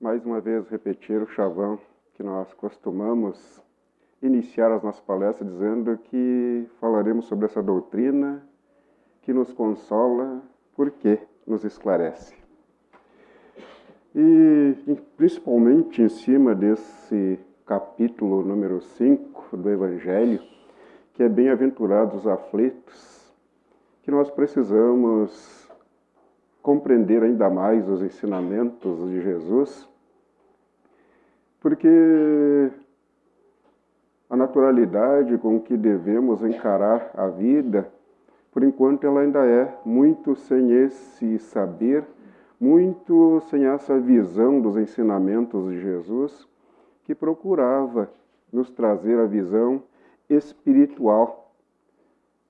mais uma vez repetir o chavão que nós costumamos iniciar as nossas palestras dizendo que falaremos sobre essa doutrina que nos consola porque nos esclarece. E principalmente em cima desse capítulo número 5 do Evangelho, que é bem-aventurados os aflitos, que nós precisamos compreender ainda mais os ensinamentos de Jesus, porque a naturalidade com que devemos encarar a vida, por enquanto ela ainda é muito sem esse saber, muito sem essa visão dos ensinamentos de Jesus, que procurava nos trazer a visão espiritual.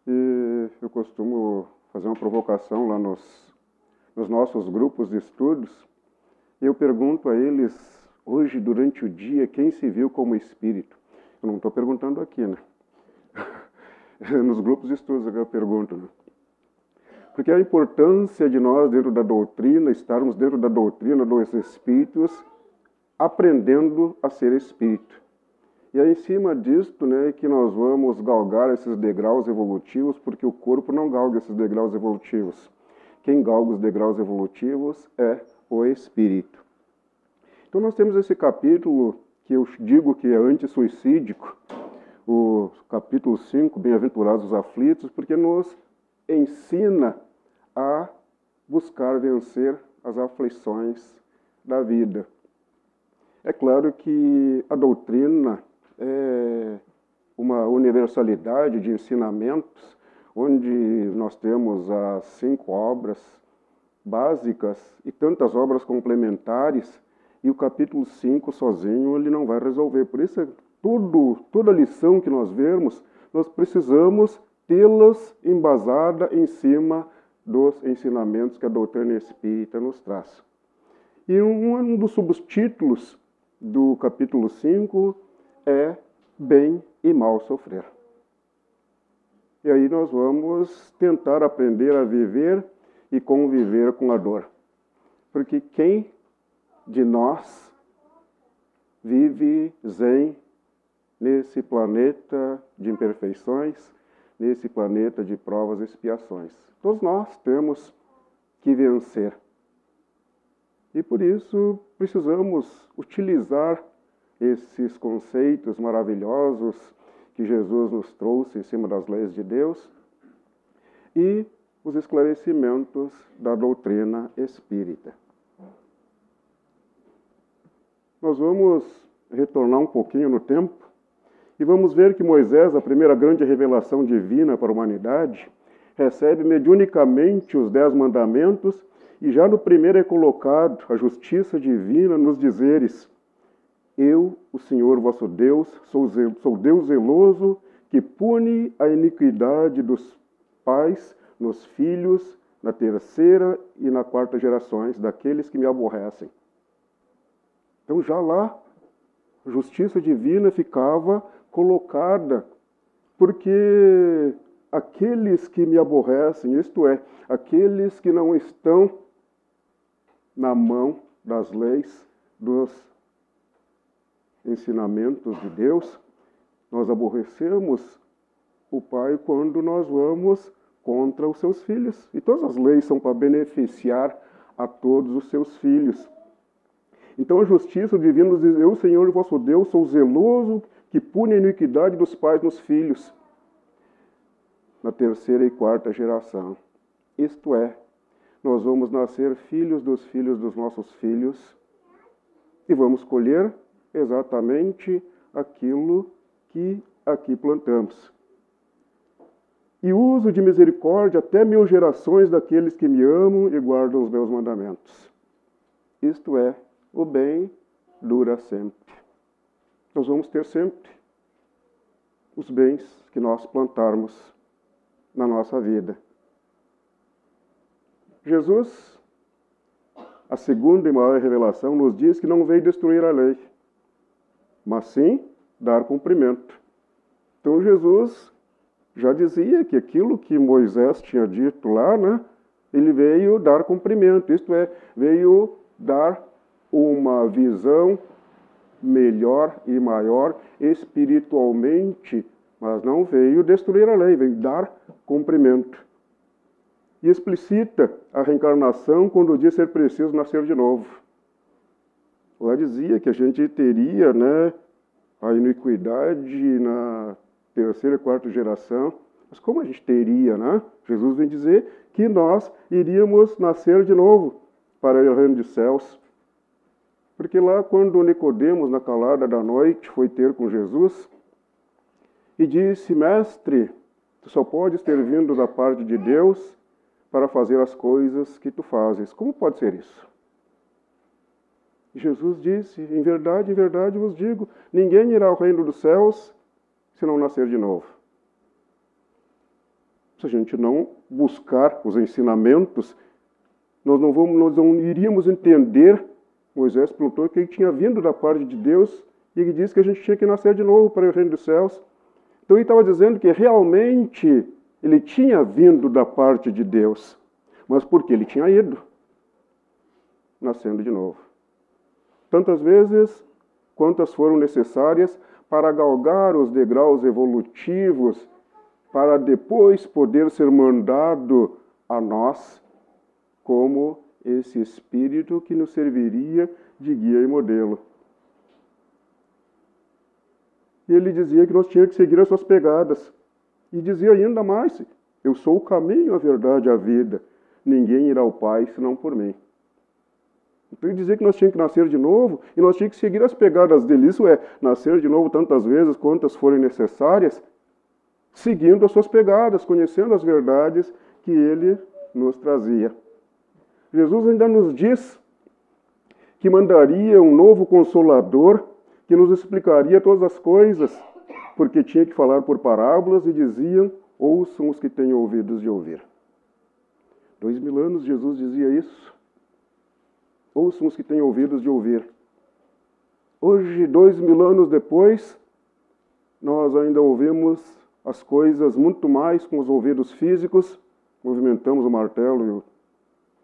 E eu costumo fazer uma provocação lá nos nossos grupos de estudos. Eu pergunto a eles, hoje, durante o dia, quem se viu como espírito? Eu não estou perguntando aqui, né? Nos grupos de estudos eu pergunto, né? Porque a importância de nós, dentro da doutrina, estarmos dentro da doutrina dos espíritos, aprendendo a ser espírito. E é em cima disto, né, que nós vamos galgar esses degraus evolutivos, porque o corpo não galga esses degraus evolutivos. Quem galga os degraus evolutivos é o espírito. Então nós temos esse capítulo que eu digo que é antissuicídico, o capítulo 5, Bem-aventurados os aflitos, porque nos ensina a buscar vencer as aflições da vida. É claro que a doutrina é uma universalidade de ensinamentos, onde nós temos as 5 obras básicas e tantas obras complementares, e o capítulo 5 sozinho ele não vai resolver. Por isso, toda lição que nós vemos, nós precisamos tê-las embasada em cima dos ensinamentos que a doutrina espírita nos traz. E um dos subtítulos do capítulo 5 é Bem e Mal Sofrer. E aí nós vamos tentar aprender a viver e conviver com a dor. Porque quem de nós vive zen nesse planeta de imperfeições, nesse planeta de provas e expiações? Todos nós temos que vencer. E por isso precisamos utilizar esses conceitos maravilhosos que Jesus nos trouxe em cima das leis de Deus e os esclarecimentos da doutrina espírita. Nós vamos retornar um pouquinho no tempo e vamos ver que Moisés, a primeira grande revelação divina para a humanidade, recebe mediunicamente os 10 mandamentos e já no primeiro é colocado a justiça divina nos dizeres: eu, o Senhor vosso Deus, sou Deus zeloso, que pune a iniquidade dos pais nos filhos, na 3ª e na 4ª gerações, daqueles que me aborrecem. Então já lá, a justiça divina ficava colocada, porque aqueles que me aborrecem, isto é, aqueles que não estão na mão das leis, dos ensinamentos de Deus, nós aborrecemos o Pai quando nós vamos contra os seus filhos. E todas as leis são para beneficiar a todos os seus filhos. Então a justiça divina nos diz: eu, Senhor vosso Deus, sou zeloso, que pune a iniquidade dos pais nos filhos, na 3ª e 4ª geração. Isto é, nós vamos nascer filhos dos nossos filhos e vamos colher exatamente aquilo que aqui plantamos. E uso de misericórdia até 1000 gerações daqueles que me amam e guardam os meus mandamentos. Isto é, o bem dura sempre. Nós vamos ter sempre os bens que nós plantarmos na nossa vida. Jesus, a segunda e maior revelação, nos diz que não veio destruir a lei, mas sim dar cumprimento. Então Jesus já dizia que aquilo que Moisés tinha dito lá, né, ele veio dar cumprimento, isto é, veio dar uma visão melhor e maior espiritualmente, mas não veio destruir a lei, veio dar cumprimento. E explicita a reencarnação quando diz ser preciso nascer de novo. Lá dizia que a gente teria, né, a iniquidade na terceira e quarta geração. Mas como a gente teria, né? Jesus vem dizer que nós iríamos nascer de novo para o reino dos céus. Porque lá quando Nicodemos, na calada da noite, foi ter com Jesus e disse: Mestre, tu só podes ter vindo da parte de Deus para fazer as coisas que tu fazes. Como pode ser isso? E Jesus disse: em verdade vos digo, ninguém irá ao reino dos céus se não nascer de novo. Se a gente não buscar os ensinamentos, nós não iríamos entender. Moisés perguntou que ele tinha vindo da parte de Deus e ele disse que a gente tinha que nascer de novo para o reino dos céus. Então ele estava dizendo que realmente ele tinha vindo da parte de Deus, mas porque ele tinha ido, nascendo de novo. Tantas vezes quantas foram necessárias para galgar os degraus evolutivos, para depois poder ser mandado a nós como esse Espírito que nos serviria de guia e modelo. E ele dizia que nós tínhamos que seguir as suas pegadas. E dizia ainda mais: eu sou o caminho, a verdade e a vida. Ninguém irá ao Pai senão por mim. Então ele dizia que nós tínhamos que nascer de novo e nós tínhamos que seguir as pegadas dele. Isso é, nascer de novo tantas vezes quantas forem necessárias, seguindo as suas pegadas, conhecendo as verdades que ele nos trazia. Jesus ainda nos diz que mandaria um novo Consolador que nos explicaria todas as coisas, porque tinha que falar por parábolas e diziam: ouçam os que têm ouvidos de ouvir. 2000 anos Jesus dizia isso. Ouçam os que têm ouvidos de ouvir. Hoje, 2000 anos depois, nós ainda ouvimos as coisas muito mais com os ouvidos físicos, movimentamos o martelo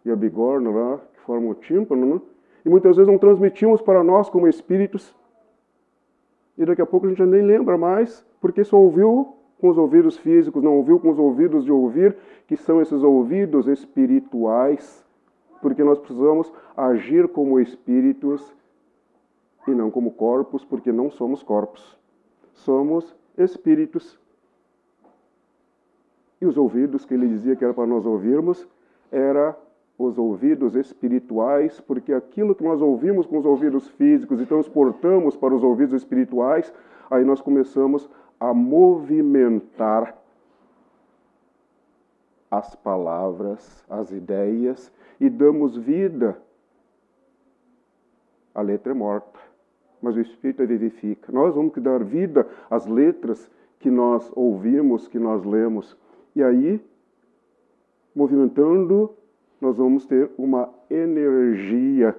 e a bigorna lá, que formam o tímpano, né? E muitas vezes não transmitimos para nós como espíritos, e daqui a pouco a gente nem lembra mais, porque só ouviu com os ouvidos físicos, não ouviu com os ouvidos de ouvir, que são esses ouvidos espirituais, porque nós precisamos agir como espíritos e não como corpos, porque não somos corpos, somos espíritos. E os ouvidos que ele dizia que era para nós ouvirmos, era os ouvidos espirituais, porque aquilo que nós ouvimos com os ouvidos físicos e transportamos para os ouvidos espirituais, aí nós começamos a movimentar as palavras, as ideias, e damos vida. A letra é morta, mas o Espírito a vivifica. Nós vamos dar vida às letras que nós ouvimos, que nós lemos. E aí, movimentando, nós vamos ter uma energia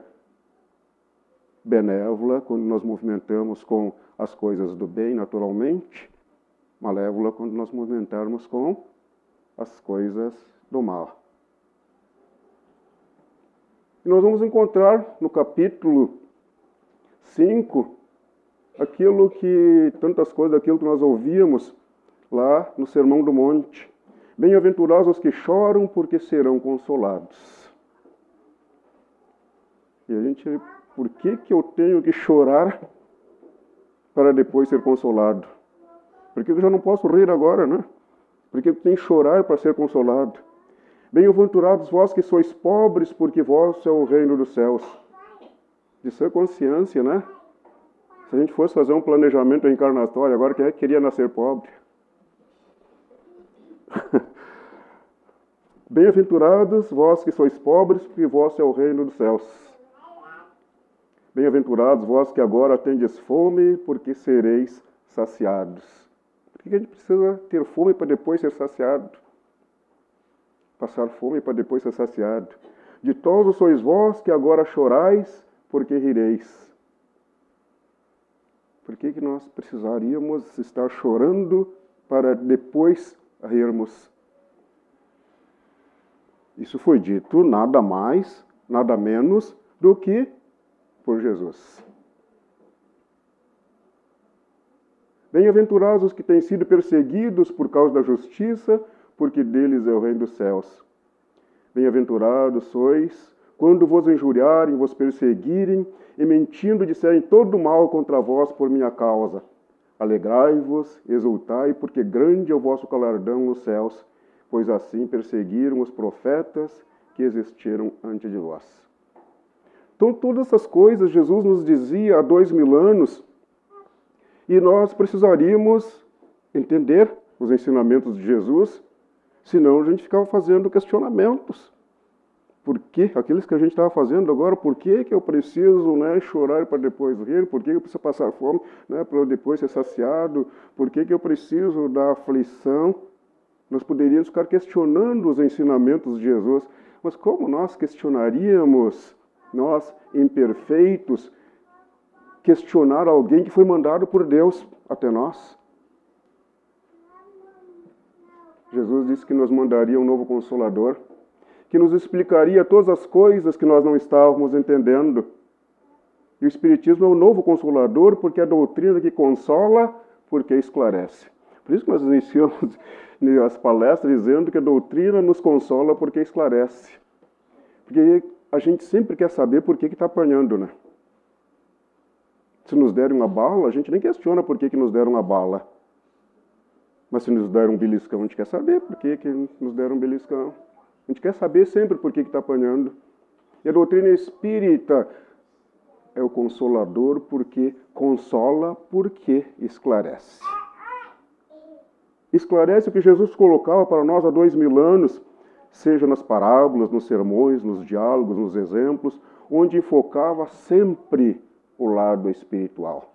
benévola quando nós movimentamos com as coisas do bem, naturalmente, malévola quando nós movimentarmos com as coisas do mal. E nós vamos encontrar no capítulo 5 aquilo que, tantas coisas, aquilo que nós ouvíamos lá no Sermão do Monte. Bem-aventurados os que choram, porque serão consolados. E a gente, por que eu tenho que chorar para depois ser consolado? Porque eu já não posso rir agora, né? Porque eu tenho que chorar para ser consolado. Bem-aventurados vós que sois pobres, porque vosso é o reino dos céus. Isso é consciência, né? Se a gente fosse fazer um planejamento reencarnatório, agora quem é que queria nascer pobre? Bem-aventurados vós que sois pobres, porque vosso é o reino dos céus. Bem-aventurados vós que agora tendes fome, porque sereis saciados. Por que a gente precisa ter fome para depois ser saciado? Passar fome para depois ser saciado. Ditosos sois vós que agora chorais, porque rireis. Por que nós precisaríamos estar chorando para depois rirmos? Isso foi dito nada mais, nada menos do que por Jesus. Bem-aventurados os que têm sido perseguidos por causa da justiça, porque deles é o reino dos céus. Bem-aventurados sois quando vos injuriarem, vos perseguirem e mentindo disserem todo mal contra vós por minha causa. Alegrai-vos, exultai, porque grande é o vosso galardão nos céus, pois assim perseguiram os profetas que existiram antes de vós. Então, todas essas coisas Jesus nos dizia há 2000 anos, e nós precisaríamos entender os ensinamentos de Jesus, senão a gente ficava fazendo questionamentos. Por que aqueles que a gente estava fazendo agora, por que eu preciso, chorar para depois rir? Por que eu preciso passar fome, para depois ser saciado? Por que eu preciso da aflição? Nós poderíamos ficar questionando os ensinamentos de Jesus, mas como nós questionaríamos, nós imperfeitos, questionar alguém que foi mandado por Deus até nós? Jesus disse que nos mandaria um novo Consolador, que nos explicaria todas as coisas que nós não estávamos entendendo. E o Espiritismo é o novo Consolador, porque é a doutrina que consola, porque esclarece. Por isso que nós iniciamos as palestras dizendo que a doutrina nos consola porque esclarece. Porque a gente sempre quer saber por que está apanhando, né? Se nos derem uma bala, a gente nem questiona por que nos deram uma bala. Mas se nos deram um beliscão, a gente quer saber por que nos deram um beliscão. A gente quer saber sempre por que está apanhando. E a doutrina espírita é o Consolador porque consola, porque esclarece. Esclarece o que Jesus colocava para nós há 2000 anos, seja nas parábolas, nos sermões, nos diálogos, nos exemplos, onde enfocava sempre o lado espiritual.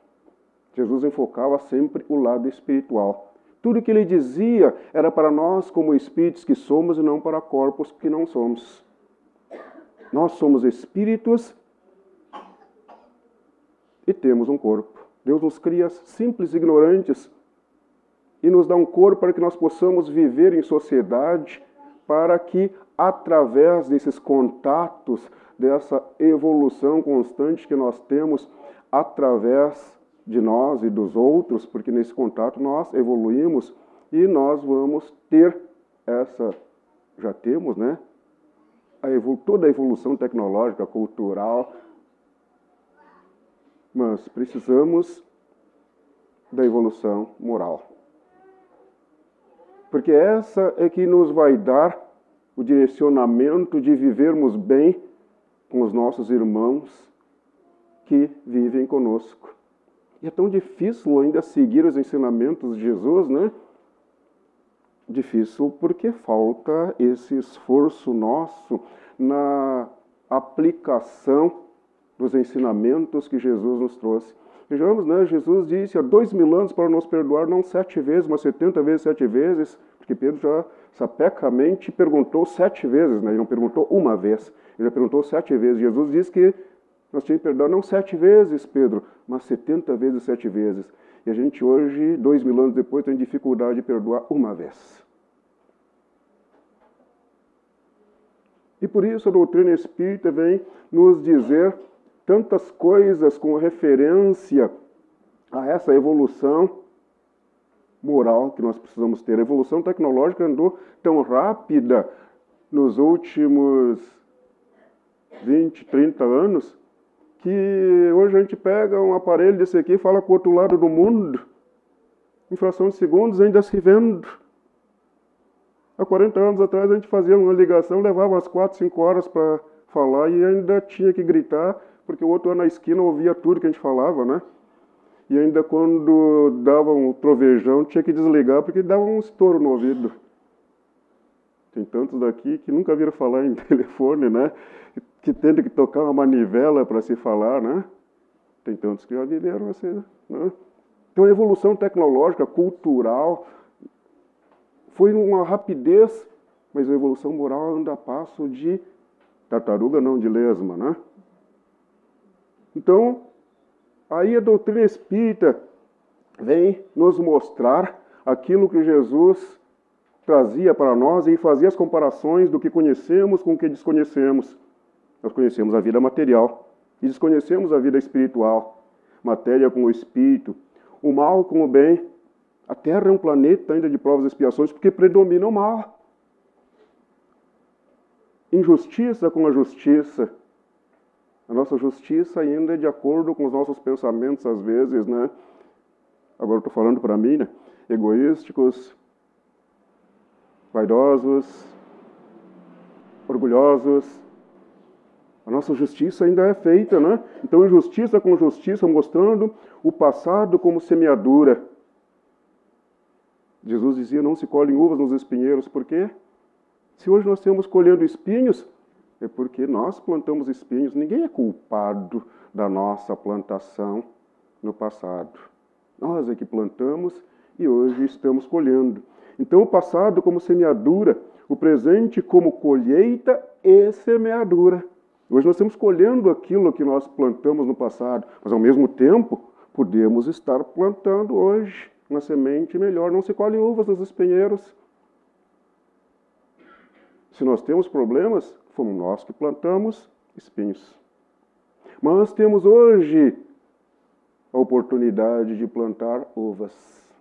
Jesus enfocava sempre o lado espiritual. Tudo que ele dizia era para nós como espíritos que somos e não para corpos que não somos. Nós somos espíritos e temos um corpo. Deus nos cria simples e ignorantes e nos dá um corpo para que nós possamos viver em sociedade, para que, através desses contatos, dessa evolução constante que nós temos através de nós e dos outros, porque nesse contato nós evoluímos e nós vamos ter já temos, toda a evolução tecnológica, cultural, mas precisamos da evolução moral. Porque essa é que nos vai dar o direcionamento de vivermos bem com os nossos irmãos que vivem conosco. E é tão difícil ainda seguir os ensinamentos de Jesus, Difícil porque falta esse esforço nosso na aplicação dos ensinamentos que Jesus nos trouxe. Vejamos, Jesus disse há 2000 anos para nos perdoar não 7 vezes, mas 70 vezes 7 vezes, porque Pedro já sapecamente perguntou 7 vezes, Ele não perguntou uma vez, ele já perguntou 7 vezes. Jesus disse que nós tínhamos que perdoar não 7 vezes, Pedro, mas 70 vezes 7 vezes. E a gente hoje, 2000 anos depois, tem dificuldade de perdoar uma vez. E por isso a doutrina espírita vem nos dizer tantas coisas com referência a essa evolução moral que nós precisamos ter. A evolução tecnológica andou tão rápida nos últimos 20, 30 anos, que hoje a gente pega um aparelho desse aqui e fala com o outro lado do mundo, em fração de segundos ainda se vendo. Há 40 anos atrás a gente fazia uma ligação, levava umas 4, 5 horas para falar e ainda tinha que gritar, porque o outro lá na esquina ouvia tudo que a gente falava, E ainda quando dava um trovejão, tinha que desligar, porque dava um estouro no ouvido. Tem tantos daqui que nunca viram falar em telefone, Que tem que tocar uma manivela para se falar, Tem tantos que já viveram assim, Então a evolução tecnológica, cultural, foi uma rapidez, mas a evolução moral anda a passo de tartaruga, não de lesma, Então, aí a doutrina espírita vem nos mostrar aquilo que Jesus trazia para nós e fazia as comparações do que conhecemos com o que desconhecemos. Nós conhecemos a vida material, E desconhecemos a vida espiritual, matéria com o espírito, o mal com o bem. A Terra é um planeta ainda de provas e expiações, porque predomina o mal. Injustiça com a justiça. A nossa justiça ainda é de acordo com os nossos pensamentos, às vezes, né? Agora eu estou falando para mim, né? Egoísticos, vaidosos, orgulhosos. A nossa justiça ainda é feita, né? Então, injustiça com justiça, mostrando o passado como semeadura. Jesus dizia, não se colhem uvas nos espinheiros. Por quê? Se hoje nós estamos colhendo espinhos, é porque nós plantamos espinhos. Ninguém é culpado da nossa plantação no passado. Nós é que plantamos e hoje estamos colhendo. Então, o passado como semeadura, o presente como colheita e semeadura. Hoje nós estamos colhendo aquilo que nós plantamos no passado, mas ao mesmo tempo podemos estar plantando hoje uma semente melhor. Não se colhe uvas nos espinheiros. Se nós temos problemas, fomos nós que plantamos espinhos. Mas temos hoje a oportunidade de plantar uvas.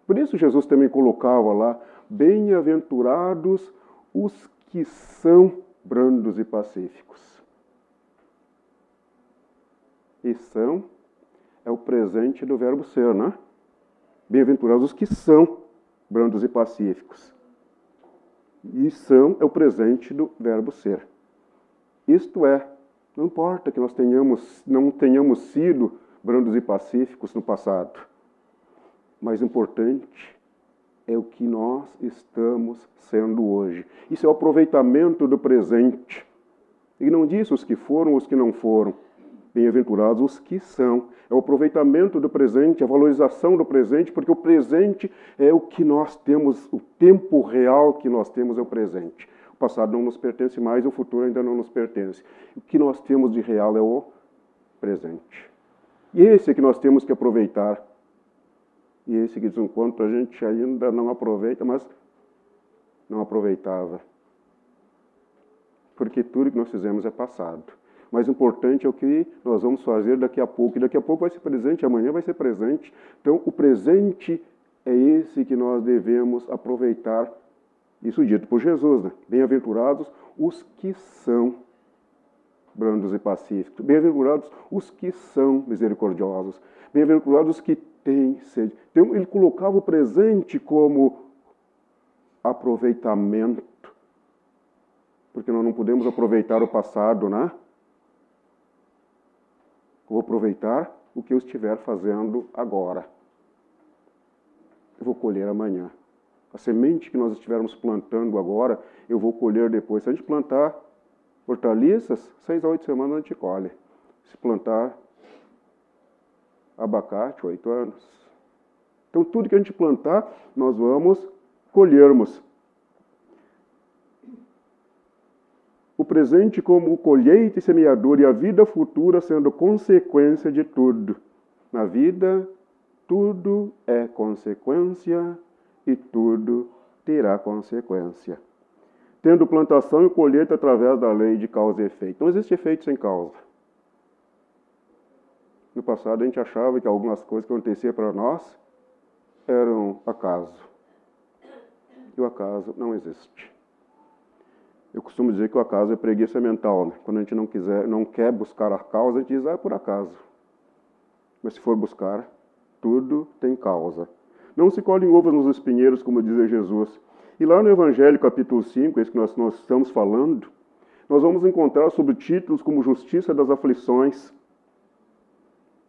Por isso Jesus também colocava lá, bem-aventurados os que são brandos e pacíficos. E são é o presente do verbo ser, né? Bem-aventurados os que são brandos e pacíficos. E são é o presente do verbo ser. Isto é, não importa que nós não tenhamos sido brandos e pacíficos no passado. Mais importante é o que nós estamos sendo hoje. Isso é o aproveitamento do presente. E não diz os que foram, os que não foram. Bem-aventurados os que são. É o aproveitamento do presente, a valorização do presente, porque o presente é o que nós temos, o tempo real que nós temos é o presente. O passado não nos pertence mais, o futuro ainda não nos pertence. O que nós temos de real é o presente. E esse é que nós temos que aproveitar. E esse que, de um quanto, a gente ainda não aproveita, mas não aproveitava. Porque tudo que nós fizemos é passado. O mais importante é o que nós vamos fazer daqui a pouco. E daqui a pouco vai ser presente, amanhã vai ser presente. Então, o presente é esse que nós devemos aproveitar. Isso dito por Jesus, né? Bem-aventurados os que são brandos e pacíficos. Bem-aventurados os que são misericordiosos. Bem-aventurados os que têm sede. Então, ele colocava o presente como aproveitamento. Porque nós não podemos aproveitar o passado, né? Eu vou aproveitar o que eu estiver fazendo agora. Eu vou colher amanhã. A semente que nós estivermos plantando agora, eu vou colher depois. Se a gente plantar hortaliças, 6 a 8 semanas a gente colhe. Se plantar abacate, 8 anos. Então, tudo que a gente plantar, nós vamos colhermos. O presente como colheita e semeadura, e a vida futura sendo consequência de tudo. Na vida, tudo é consequência e tudo terá consequência. Tendo plantação e colheita através da lei de causa e efeito. Não existe efeito sem causa. No passado, a gente achava que algumas coisas que aconteciam para nós eram acaso. E o acaso não existe. Eu costumo dizer que o acaso é preguiça mental, né? Quando a gente não quer buscar a causa, a gente diz, é por acaso. Mas se for buscar, tudo tem causa. Não se colhem uvas nos espinheiros, como diz Jesus. E lá no Evangelho, capítulo 5, esse que nós estamos falando, nós vamos encontrar subtítulos como Justiça das Aflições.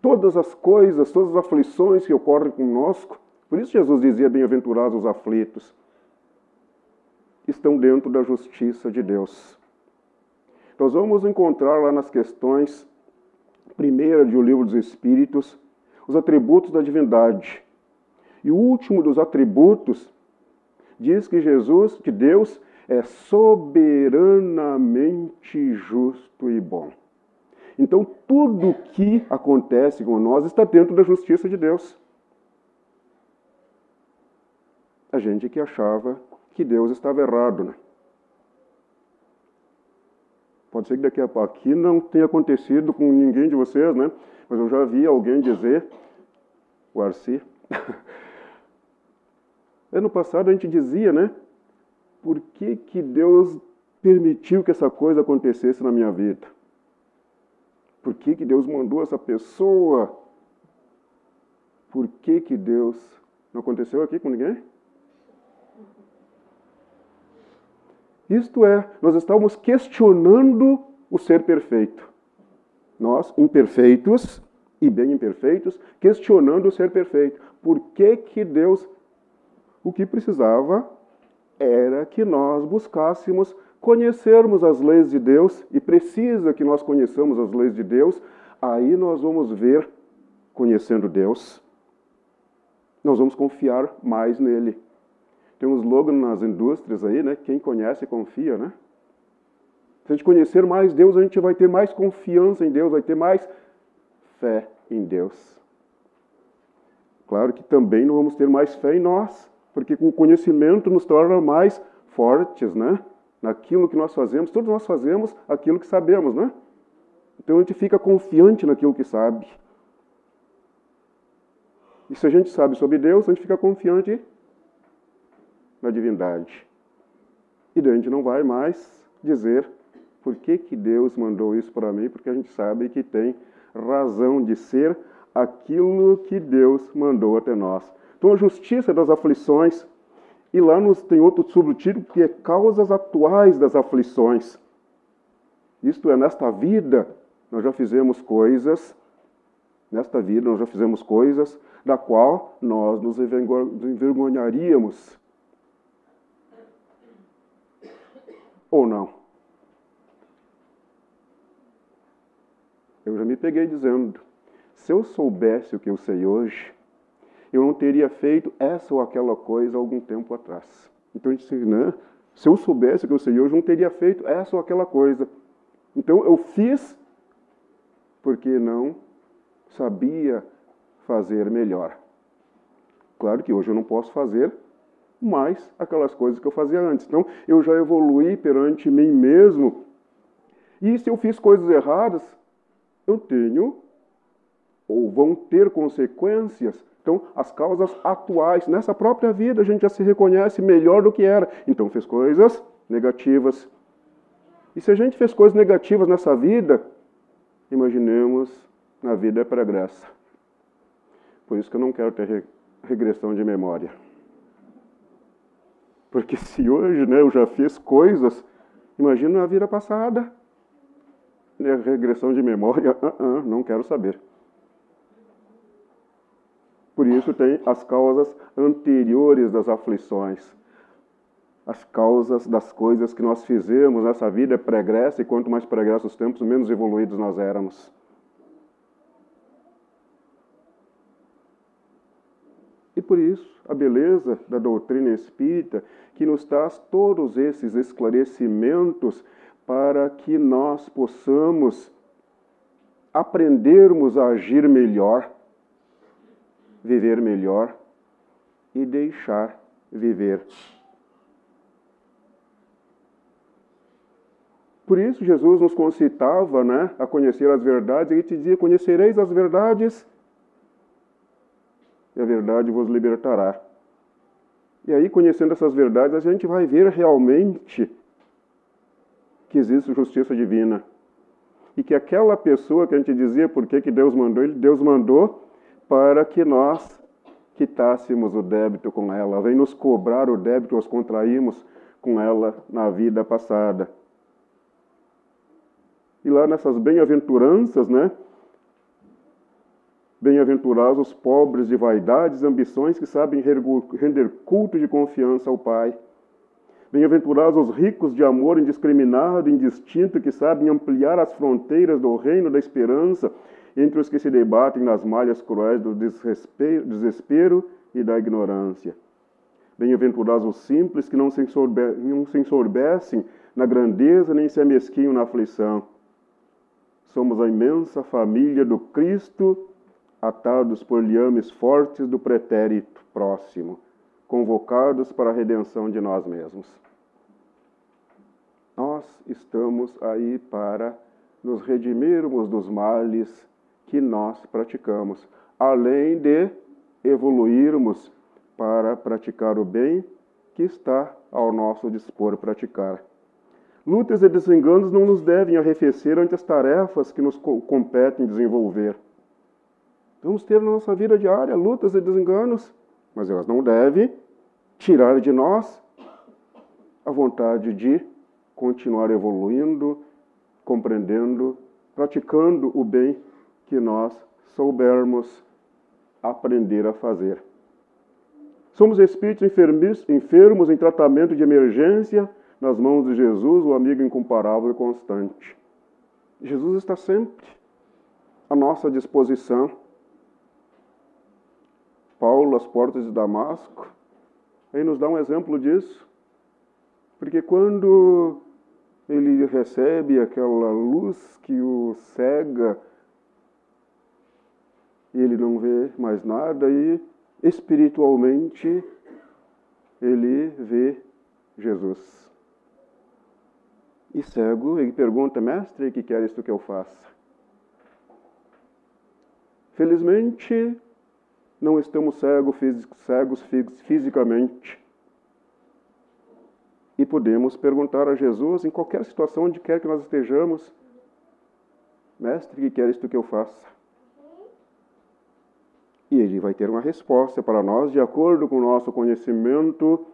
Todas as coisas, todas as aflições que ocorrem conosco, por isso Jesus dizia, bem-aventurados os aflitos, estão dentro da justiça de Deus. Nós vamos encontrar lá nas questões primeiras do Livro dos Espíritos, os atributos da divindade. E o último dos atributos diz que Deus, é soberanamente justo e bom. Então, tudo que acontece com nós está dentro da justiça de Deus. A gente que achava que Deus estava errado, né? Pode ser que daqui a pouco aqui não tenha acontecido com ninguém de vocês, né? Mas eu já vi alguém dizer, o Arci, ano passado a gente dizia, né? Por que que Deus permitiu que essa coisa acontecesse na minha vida? Por que que Deus mandou essa pessoa? Por que que Deus... Não aconteceu aqui com ninguém? Isto é, nós estamos questionando o ser perfeito. Nós, imperfeitos e bem imperfeitos, questionando o ser perfeito. Por que que Deus... O que precisava era que nós buscássemos conhecermos as leis de Deus, e precisa que nós conheçamos as leis de Deus, aí nós vamos ver, conhecendo Deus, nós vamos confiar mais nele. Tem um slogan nas indústrias aí, né? Quem conhece, confia, né? Se a gente conhecer mais Deus, a gente vai ter mais confiança em Deus, vai ter mais fé em Deus. Claro que também não vamos ter mais fé em nós, porque com o conhecimento nos torna mais fortes, né? Naquilo que nós fazemos, todos nós fazemos aquilo que sabemos, né? Então a gente fica confiante naquilo que sabe. E se a gente sabe sobre Deus, a gente fica confiante na divindade. E daí a gente não vai mais dizer por que que Deus mandou isso para mim, porque a gente sabe que tem razão de ser aquilo que Deus mandou até nós. Então a justiça das aflições, e lá tem outro subtítulo que é causas atuais das aflições. Isto é, nesta vida nós já fizemos coisas, da qual nós nos envergonharíamos. Ou não? Eu já me peguei dizendo, se eu soubesse o que eu sei hoje, eu não teria feito essa ou aquela coisa algum tempo atrás. Então, né? Se eu soubesse o que eu sei hoje, eu não teria feito essa ou aquela coisa. Então, eu fiz porque não sabia fazer melhor. Claro que hoje eu não posso fazer mais aquelas coisas que eu fazia antes. Então, eu já evoluí perante mim mesmo. E se eu fiz coisas erradas, eu tenho, ou vão ter consequências. Então, as causas atuais, nessa própria vida, a gente já se reconhece melhor do que era. Então, fez coisas negativas. E se a gente fez coisas negativas nessa vida, imaginemos na vida pregressa. Por isso que eu não quero ter regressão de memória. Porque se hoje, né, eu já fiz coisas, imagina na vida passada. Regressão de memória, não quero saber. Por isso tem as causas anteriores das aflições. As causas das coisas que nós fizemos nessa vida pregressa, e quanto mais pregressos os tempos, menos evoluídos nós éramos. E por isso, a beleza da doutrina espírita, que nos traz todos esses esclarecimentos para que nós possamos aprendermos a agir melhor, viver melhor e deixar viver. Por isso Jesus nos concitava, né, a conhecer as verdades, e ele te dizia, conhecereis as verdades e a verdade vos libertará. E aí, conhecendo essas verdades, a gente vai ver realmente que existe justiça divina. E que aquela pessoa que a gente dizia por que Deus mandou para que nós quitássemos o débito com ela. Vem nos cobrar o débito que nós contraímos com ela na vida passada. E lá nessas bem-aventuranças, né? Bem-aventurados os pobres de vaidades e ambições que sabem render culto de confiança ao Pai. Bem-aventurados os ricos de amor indiscriminado e indistinto que sabem ampliar as fronteiras do reino da esperança entre os que se debatem nas malhas cruéis do desespero e da ignorância. Bem-aventurados os simples que não se ensoberbecem na grandeza nem se amesquinham na aflição. Somos a imensa família do Cristo, atados por liames fortes do pretérito próximo, convocados para a redenção de nós mesmos. Nós nós estamos aí para nos redimirmos dos males que nós praticamos, além de evoluirmos para praticar o bem que está ao nosso dispor praticar. Lutas e desenganos não nos devem arrefecer ante as tarefas que nos competem desenvolver. Vamos ter na nossa vida diária lutas e desenganos, mas elas não devem tirar de nós a vontade de continuar evoluindo, compreendendo, praticando o bem que nós soubermos aprender a fazer. Somos espíritos enfermos em tratamento de emergência nas mãos de Jesus, o amigo incomparável e constante. Jesus está sempre à nossa disposição. Paulo, às portas de Damasco, aí nos dá um exemplo disso. Porque quando ele recebe aquela luz que o cega, e ele não vê mais nada, e espiritualmente ele vê Jesus. E cego, ele pergunta: mestre, o que queres tu que eu faça? Felizmente, não estamos cegos fisicamente. E podemos perguntar a Jesus, em qualquer situação, onde quer que nós estejamos: mestre, o que queres tu que eu faça? E ele vai ter uma resposta para nós, de acordo com o nosso conhecimento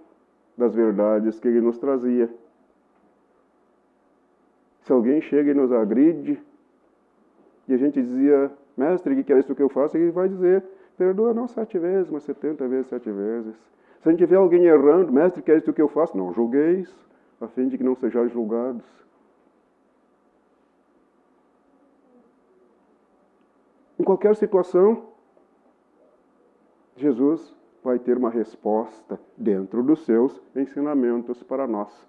das verdades que ele nos trazia. Se alguém chega e nos agride, e a gente dizia: mestre, o que queres tu que eu faça? Ele vai dizer: perdoa não 7 vezes, mas 70 vezes 7 vezes. Se a gente vê alguém errando: mestre, queres tu que eu faça? Não julgueis, a fim de que não sejais julgados. Em qualquer situação, Jesus vai ter uma resposta dentro dos seus ensinamentos para nós.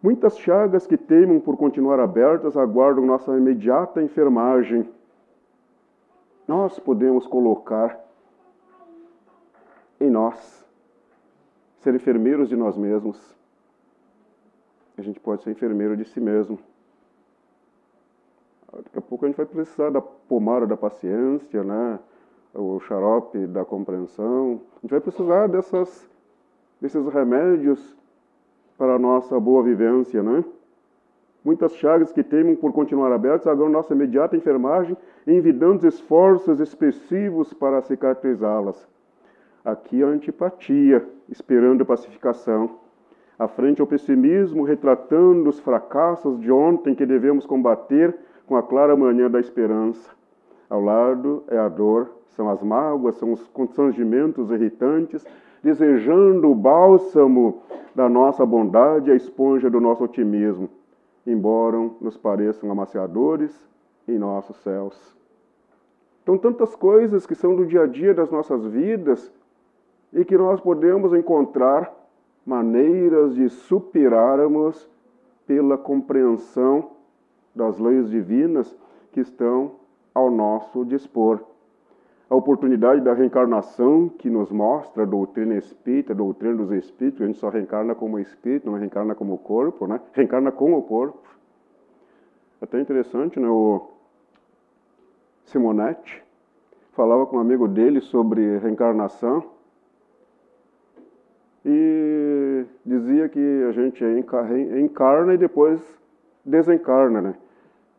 Muitas chagas que teimam por continuar abertas aguardam nossa imediata enfermagem. Nós podemos colocar em nós, ser enfermeiros de nós mesmos. A gente pode ser enfermeiro de si mesmo. Daqui a pouco a gente vai precisar da pomada da paciência, né? O xarope da compreensão. A gente vai precisar desses remédios para a nossa boa vivência, né? Muitas chagas que temem por continuar abertas aguardam nossa imediata enfermagem, envidando esforços expressivos para cicatrizá-las. Aqui a antipatia, esperando a pacificação. À frente ao pessimismo, retratando os fracassos de ontem que devemos combater com a clara manhã da esperança. Ao lado é a dor, são as mágoas, são os constrangimentos irritantes, desejando o bálsamo da nossa bondade e a esponja do nosso otimismo, embora nos pareçam amaciadores em nossos céus. Então, tantas coisas que são do dia a dia das nossas vidas e que nós podemos encontrar maneiras de superarmos pela compreensão das leis divinas que estão ao nosso dispor. A oportunidade da reencarnação que nos mostra a doutrina espírita, a doutrina dos espíritos, a gente só reencarna como espírito, não reencarna como corpo, né? Reencarna com o corpo. Até interessante, né? O Simonetti falava com um amigo dele sobre reencarnação e dizia que a gente encarna e depois desencarna, né?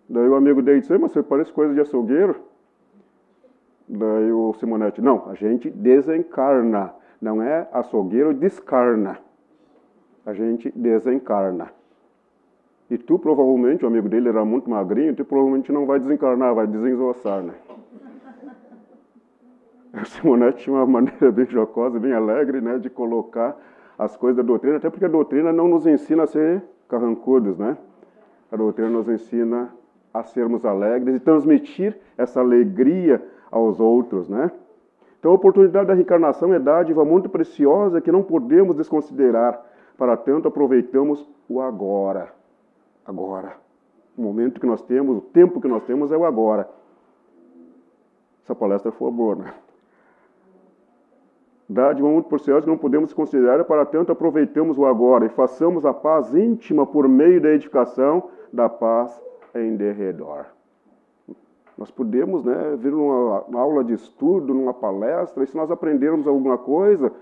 Daí o amigo dele disse: mas você parece coisa de açougueiro. Daí o Simonetti: não, a gente desencarna, não é açougueiro, descarna. A gente desencarna. E tu provavelmente, o amigo dele era muito magrinho, tu provavelmente não vai desencarnar, vai desensossar, né? O Simonetti tinha uma maneira bem jocosa, bem alegre, né, de colocar as coisas da doutrina, até porque a doutrina não nos ensina a ser carrancudos, né? A doutrina nos ensina a sermos alegres e transmitir essa alegria aos outros, né? Então a oportunidade da reencarnação é dádiva muito preciosa que não podemos desconsiderar. Para tanto, aproveitamos o agora. Agora. O momento que nós temos, o tempo que nós temos é o agora. Essa palestra foi boa, né? Dádiva muito preciosa que não podemos considerar, para tanto aproveitamos o agora e façamos a paz íntima por meio da edificação da paz em derredor. Nós podemos, vir numa aula de estudo, numa palestra, e se nós aprendermos alguma coisa,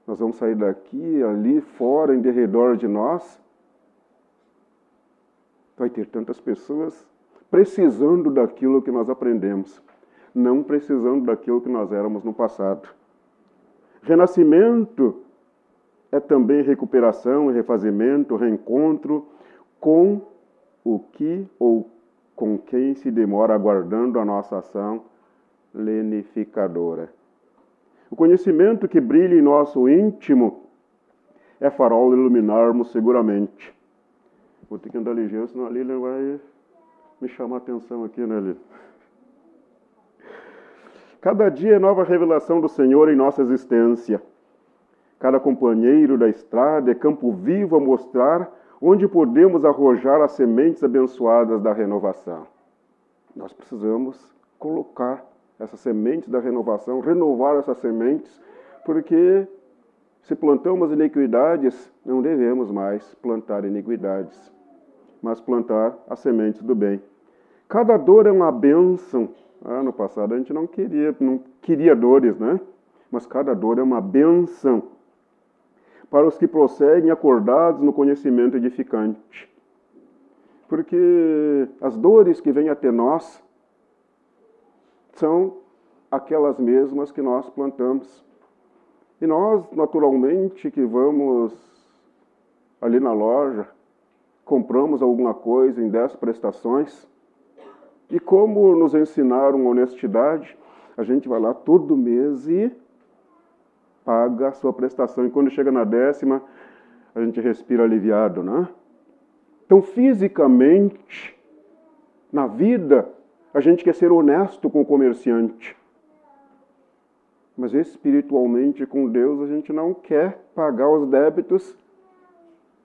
nós vamos sair daqui, ali, fora, em derredor de nós. Vai ter tantas pessoas precisando daquilo que nós aprendemos, não precisando daquilo que nós éramos no passado. Renascimento é também recuperação, refazimento, reencontro com o que ou com quem se demora aguardando a nossa ação lenificadora. O conhecimento que brilha em nosso íntimo é farol iluminarmos seguramente. Vou ter que andar ligeiro, senão a Lilian vai me chamar a atenção aqui, né, Lilian? Cada dia é nova revelação do Senhor em nossa existência. Cada companheiro da estrada é campo vivo a mostrar onde podemos arrojar as sementes abençoadas da renovação. Nós precisamos colocar essas sementes da renovação, renovar essas sementes, porque se plantamos iniquidades, não devemos mais plantar iniquidades, mas plantar as sementes do bem. Cada dor é uma bênção. No passado a gente não queria dores, Mas cada dor é uma bênção para os que prosseguem acordados no conhecimento edificante. Porque as dores que vêm até nós são aquelas mesmas que nós plantamos. E nós, naturalmente, que vamos ali na loja, compramos alguma coisa em 10 prestações, e como nos ensinaram honestidade, a gente vai lá todo mês e paga a sua prestação. E quando chega na 10ª, a gente respira aliviado, Então, fisicamente, na vida, a gente quer ser honesto com o comerciante. Mas espiritualmente, com Deus, a gente não quer pagar os débitos.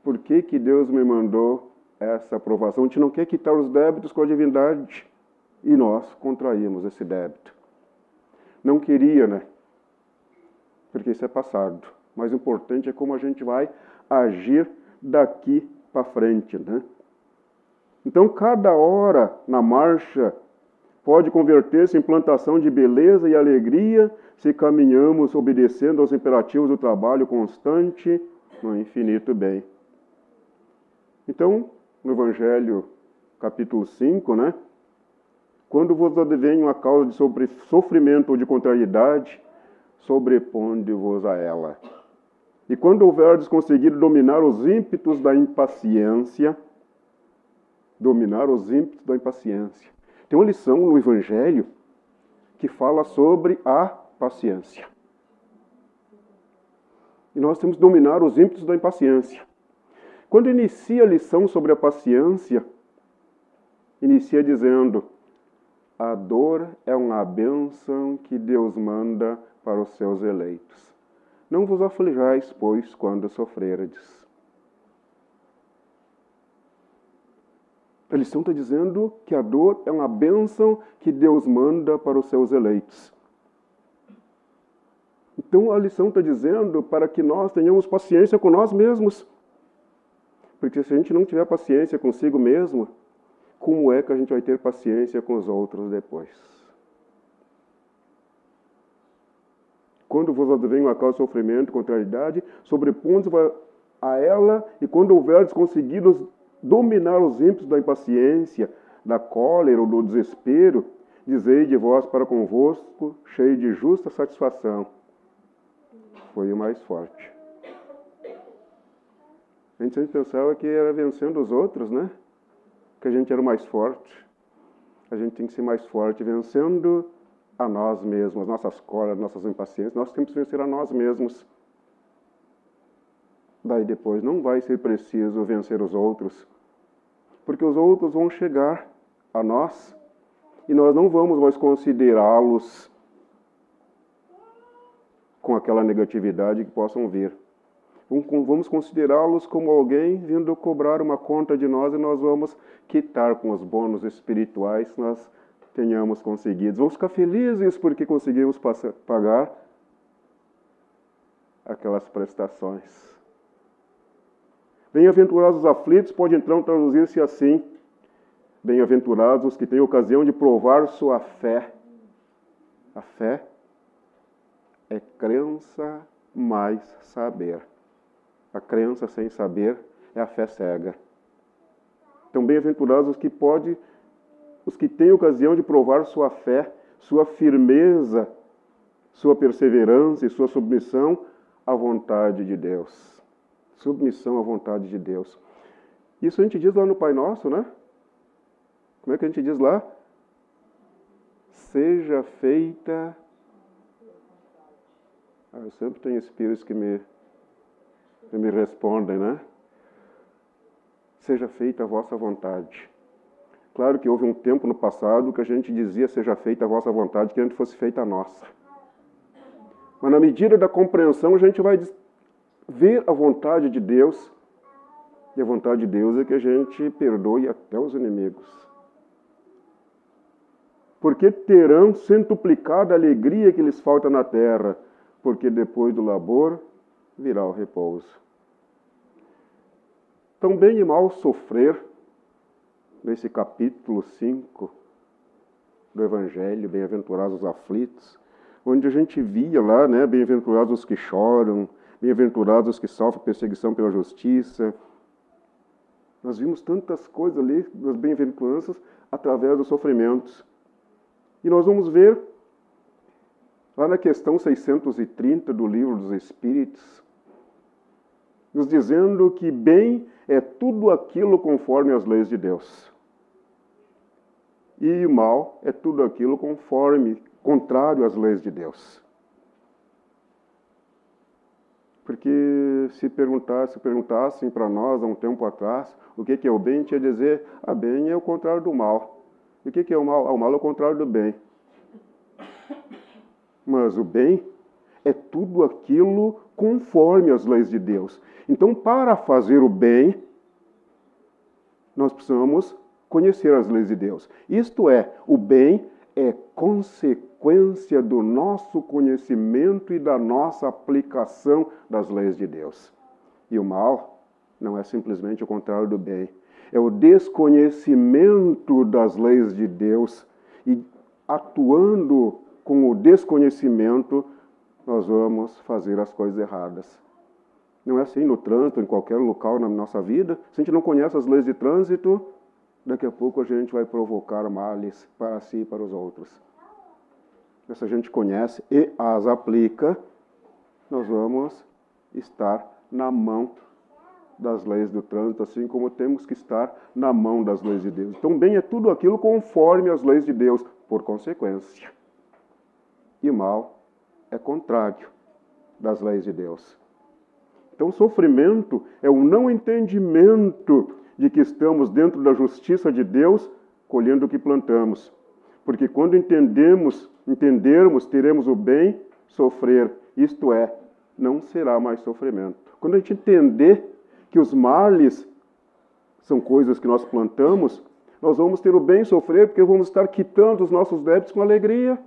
Por que que Deus me mandou essa aprovação? A gente não quer quitar os débitos com a divindade. E nós contraímos esse débito. Não queria, Porque isso é passado. Mais importante é como a gente vai agir daqui para frente, Então, cada hora na marcha pode converter-se em plantação de beleza e alegria se caminhamos obedecendo aos imperativos do trabalho constante no infinito bem. Então, no Evangelho, capítulo 5, Quando vos advenho a causa de sofrimento ou de contrariedade, sobreponde-vos a ela. E quando houverdes conseguido dominar os ímpetos da impaciência, Tem uma lição no Evangelho que fala sobre a paciência. E nós temos que dominar os ímpetos da impaciência. Quando inicia a lição sobre a paciência, inicia dizendo: a dor é uma bênção que Deus manda para os seus eleitos. Não vos aflijais, pois, quando sofrerdes. A lição está dizendo que a dor é uma bênção que Deus manda para os seus eleitos. Então a lição está dizendo para que nós tenhamos paciência com nós mesmos. Porque se a gente não tiver paciência consigo mesmo, como é que a gente vai ter paciência com os outros depois? Quando vos advém a causa de sofrimento, contrariedade, sobreponde-vos a ela, e quando houverdes conseguido dominar os ímpetos da impaciência, da cólera ou do desespero, dizei de vós para convosco, cheio de justa satisfação. Foi o mais forte. A gente sempre pensava que era vencendo os outros, Que a gente era o mais forte. A gente tem que ser mais forte, vencendo a nós mesmos, as nossas cóleras, nossas impaciências. Nós temos que vencer a nós mesmos. Daí depois não vai ser preciso vencer os outros, porque os outros vão chegar a nós e nós não vamos mais considerá-los com aquela negatividade que possam vir. Vamos considerá-los como alguém vindo cobrar uma conta de nós e nós vamos quitar com os bônus espirituais que nós tenhamos conseguido. Vamos ficar felizes porque conseguimos pagar aquelas prestações. Bem-aventurados os aflitos pode então traduzir-se assim: bem-aventurados os que têm ocasião de provar sua fé. A fé é crença mais saber. A crença sem saber é a fé cega. Então, bem-aventurados os que têm ocasião de provar sua fé, sua firmeza, sua perseverança e sua submissão à vontade de Deus. Submissão à vontade de Deus. Isso a gente diz lá no Pai Nosso, né? Como é que a gente diz lá? Seja feita... eu sempre tenho espíritos que me respondem, né? Seja feita a vossa vontade. Claro que houve um tempo no passado que a gente dizia seja feita a vossa vontade, que antes fosse feita a nossa. Mas na medida da compreensão a gente vai ver a vontade de Deus. E a vontade de Deus é que a gente perdoe até os inimigos. Porque terão centuplicada a alegria que lhes falta na terra, porque depois do labor virá o repouso. Então, bem e mal sofrer, nesse capítulo 5 do Evangelho, bem-aventurados os aflitos, onde a gente via lá, né, bem-aventurados os que choram, bem-aventurados os que sofrem perseguição pela justiça. Nós vimos tantas coisas ali, das bem-aventuranças, através dos sofrimentos. E nós vamos ver, lá na questão 630 do Livro dos Espíritos, nos dizendo que bem é tudo aquilo conforme as leis de Deus. E mal é tudo aquilo contrário às leis de Deus. Porque se perguntassem para nós há um tempo atrás o que é o bem, a gente ia dizer, bem é o contrário do mal. E o que é o mal? O mal é o contrário do bem. Mas o bem é tudo aquilo conforme as leis de Deus. Então, para fazer o bem, nós precisamos conhecer as leis de Deus. Isto é, o bem é consequência do nosso conhecimento e da nossa aplicação das leis de Deus. E o mal não é simplesmente o contrário do bem. É o desconhecimento das leis de Deus. E atuando com o desconhecimento, nós vamos fazer as coisas erradas. Não é assim no trânsito, em qualquer local na nossa vida. Se a gente não conhece as leis de trânsito, daqui a pouco a gente vai provocar males para si e para os outros. Mas se a gente conhece e as aplica, nós vamos estar na mão das leis do trânsito, assim como temos que estar na mão das leis de Deus. Então, bem é tudo aquilo conforme as leis de Deus, por consequência. E mal é contrário das leis de Deus. Então, sofrimento é o não entendimento de que estamos dentro da justiça de Deus, colhendo o que plantamos. Porque quando entendermos, teremos o bem sofrer. Isto é, não será mais sofrimento. Quando a gente entender que os males são coisas que nós plantamos, nós vamos ter o bem sofrer, porque vamos estar quitando os nossos débitos com alegria.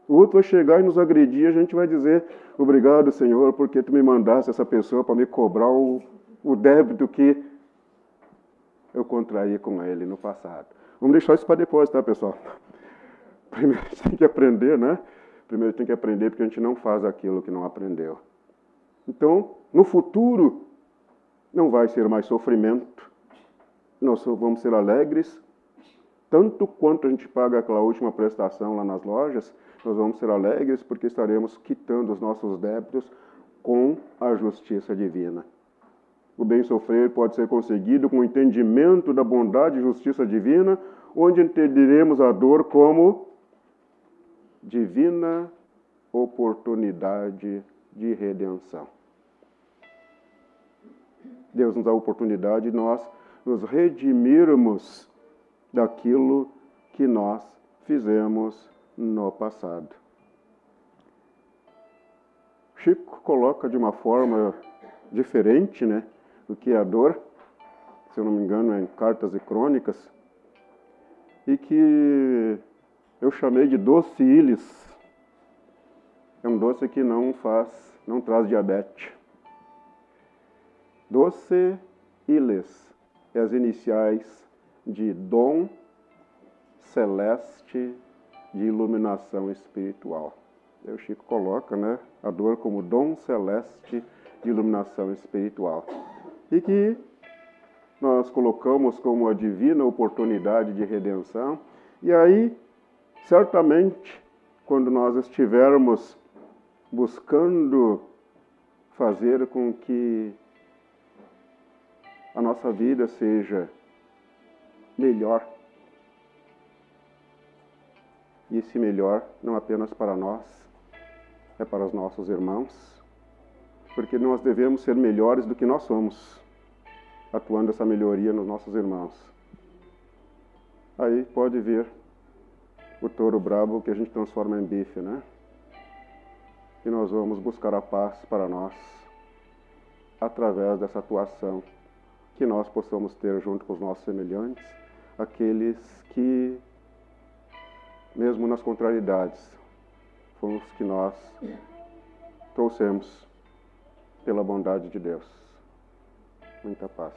O outro vai chegar e nos agredir, a gente vai dizer, obrigado, Senhor, porque tu me mandaste essa pessoa para me cobrar o débito que eu contraí com ele no passado. Vamos deixar isso para depois, tá, pessoal? Primeiro a gente tem que aprender, né? Primeiro tem que aprender porque a gente não faz aquilo que não aprendeu. Então, no futuro, não vai ser mais sofrimento. Nós vamos ser alegres. Tanto quanto a gente paga aquela última prestação lá nas lojas, nós vamos ser alegres porque estaremos quitando os nossos débitos com a justiça divina. O bem sofrer pode ser conseguido com o entendimento da bondade e justiça divina, onde entenderemos a dor como divina oportunidade de redenção. Deus nos dá a oportunidade de nós nos redimirmos daquilo que nós fizemos no passado. Chico coloca de uma forma diferente, né, o que é a dor, se eu não me engano é em Cartas e Crônicas, e que eu chamei de doce ílis. é um doce que não traz diabetes. Doce Iles é as iniciais de Dom Celeste de Iluminação Espiritual. O Chico coloca, né, a dor como Dom Celeste de Iluminação Espiritual. E que nós colocamos como a divina oportunidade de redenção. E aí, certamente, quando nós estivermos buscando fazer com que a nossa vida seja melhor, e esse melhor não apenas para nós, é para os nossos irmãos, porque nós devemos ser melhores do que nós somos, atuando essa melhoria nos nossos irmãos. Aí pode vir o touro brabo que a gente transforma em bife, né? E nós vamos buscar a paz para nós, através dessa atuação, que nós possamos ter junto com os nossos semelhantes, aqueles que, mesmo nas contrariedades, foram os que nós trouxemos pela bondade de Deus. Muita paz.